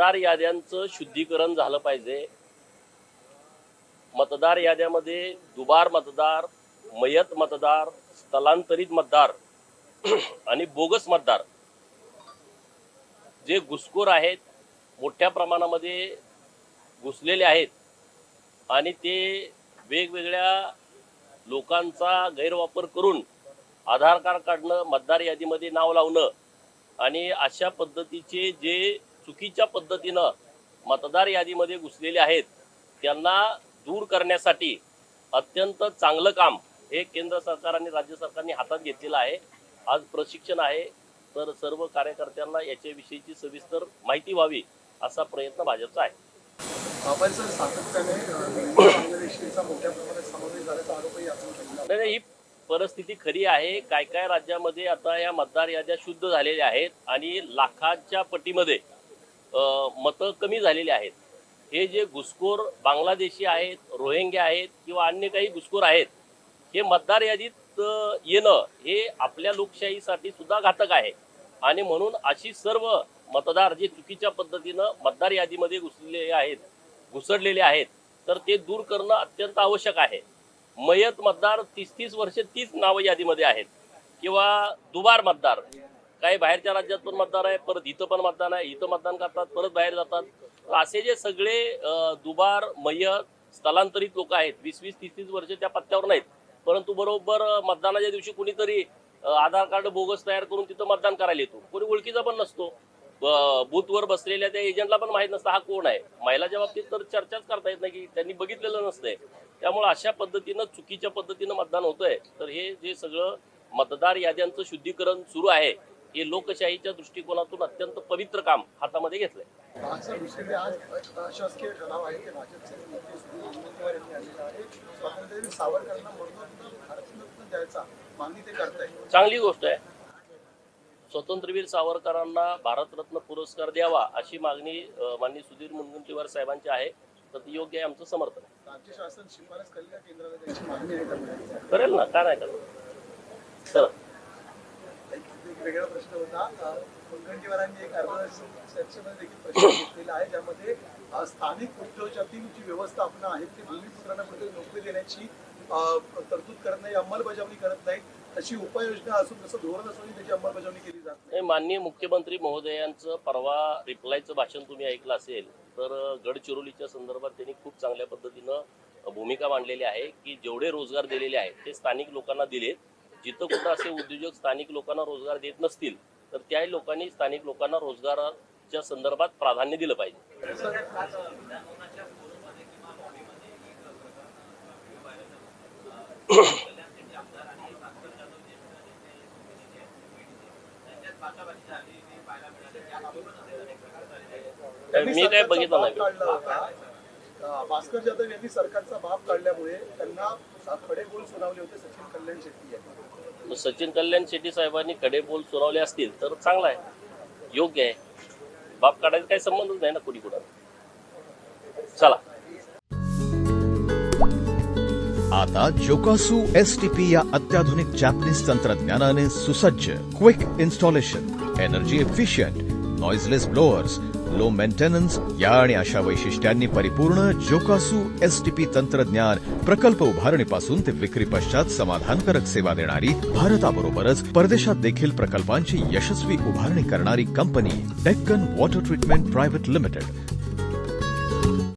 मतदार याद्यांचं शुद्धीकरण झालं पाहिजे। मतदार याद्यामध्ये दुबार मतदार, मयत मतदार, स्थलांतरित मतदार आणि बोगस मतदार जे घुसखोर आहेत, मोठ्या प्रमाणामध्ये घुसलेले आहेत आणि ते वेगवेगळ्या लोकांचा गैरवापर करून आधार कार्ड काढणं, मतदार यादीमध्ये नाव लावणं आणि अशा पद्धतीचे जे चुकीच्या पद्धतीनं मतदार यादीमध्ये घुसलेले आहेत त्यांना दूर करण्यासाठी अत्यंत चांगलं काम हे केंद्र सरकार आणि राज्य सरकारने हातात घेतलेलं आहे। आज प्रशिक्षण आहे, तर सर्व कार्यकर्त्यांना याच्याविषयीची सविस्तर माहिती व्हावी असा प्रयत्न भाजपचा आहे। आपण सर सातत्याने बांगलादेशीचा मोठ्या प्रमाणात समावेश झाल्याचा आरोपही आपण केला। नाही, ही परिस्थिती खरी आहे। काय काय राज्यामध्ये आता या मतदार याद्या शुद्ध झालेल्या आहेत आणि लाखांच्या पटीमध्ये मतं कमी झालेली आहेत। हे जे घुसखोर बांगलादेशी आहेत, रोहिंग्या आहेत किंवा अन्य काही घुसखोर आहेत, हे मतदार यादीत येणं हे आपल्या लोकशाहीसाठी सुद्धा घातक आहे आणि म्हणून अशी सर्व मतदार जे चुकीच्या पद्धतीनं मतदार यादीमध्ये घुसडलेले आहेत तर ते दूर करणं अत्यंत आवश्यक आहे। मयत मतदार 30-30 वर्ष तीच नाव यादीमध्ये आहेत किंवा दुबार मतदार, काही बाहेरच्या राज्यात पण मतदार आहे, परत इथं पण मतदान आहे, इथं मतदान करतात, परत बाहेर जातात। तर असे जे सगळे दुबार, मयत, स्थलांतरित लोक आहेत 20-20, 30-30 वर्ष त्या पत्त्यावर नाहीत, परंतु बरोबर मतदानाच्या दिवशी कुणीतरी आधार कार्ड बोगस तयार करून तिथं मतदान करायला येतो। कोणी ओळखीचा पण नसतो, बूथवर बसलेल्या त्या एजंटला पण माहीत नसतं हा कोण आहे। महिलाच्या बाबतीत तर चर्चाच करता येत नाही की त्यांनी बघितलेलं नसतंय। त्यामुळे अशा पद्धतीनं चुकीच्या पद्धतीनं मतदान होतंय। तर हे जे सगळं मतदार याद्यांचं शुद्धीकरण सुरू आहे हे लोकशाहीच्या दृष्टिकोनातून अत्यंत पवित्र काम हातामध्ये घेतलंय। आज दुसरीकडे आज अशासकीय ठराव आहे की भाजपचे नेते सुनील मुनगंटीवार यांनी आणलेला आहे, स्वातंत्र्यवीर सावरकरांना मरणोत्तर भारतरत्न द्यायचा मागणी ते करताय। चांगली गोष्ट आहे। स्वातंत्र्यवीर सावरकरांना भारतरत्न पुरस्कार द्यावा अशी मागणी माननीय सुधीर मुनगंटीवार साहेबांची आहे, तर ती योग्य आहे, आमचं समर्थन आहे। राज्य शासन शिफारस करेल का केंद्राला त्याची मागणी आहे का? करेल ना, का नाही करेल। तर एक वेगळा प्रश्न होता, मुनगंटीवारांनी एक अर्ज सेक्शनमध्ये देखील प्रश्न घेतलेला आहे ज्यामध्ये स्थानिक उद्योजकांची जी व्यवस्थापना आहे ती भूमिपुत्रांना कुठे नोकरी देण्याची तरतूद करत नाही, अंमलबजावणी करत नाही, तशी उपाययोजना असून तसं धोरण असून त्याची अंमलबजावणी केली जात नाही। माननीय मुख्यमंत्री महोदयांचं परवा रिप्लायचं भाषण तुम्ही ऐकलं असेल तर गडचिरोलीच्या संदर्भात त्यांनी खूप चांगल्या पद्धतीनं भूमिका मांडलेली आहे की जेवढे रोजगार दिलेले आहेत ते स्थानिक लोकांना दिलेत। जिथं कुठं असे उद्योजक स्थानिक लोकांना रोजगार देत नसतील तर त्या लोकांनी स्थानिक लोकांना रोजगाराच्या संदर्भात प्राधान्य दिलं पाहिजे। मी काय बघितलं नाही। भास्कर जाधव यांनी सरकारचा बाप काढल्यामुळे त्यांना खडे बोल सुनावले होते सचिन कल्याण शेट्टी यांनी। सचिन कल्याण शेट्टी साहेबांनी खडे बोल सुनावले असतील तर चांगला आहे, योग्य आहे। बाप काढायचा काही संबंधच नाही ना कुणी कुणाला। चला, आता जोकासू STP या अत्याधुनिक जॅपनीज तंत्रज्ञानाने सुसज्ज, quick installation, energy efficient, noiseless blowers, low maintenance या आणि अशा वैशिष्ट्यांनी परिपूर्ण जोकासू STP तंत्रज्ञान प्रकल्प उभारणीपासून ते विक्री पश्चात समाधानकारक सेवा देणारी, भारताबरोबरच परदेशात देखील प्रकल्पांची यशस्वी उभारणी करणारी company Deccan water treatment private limited.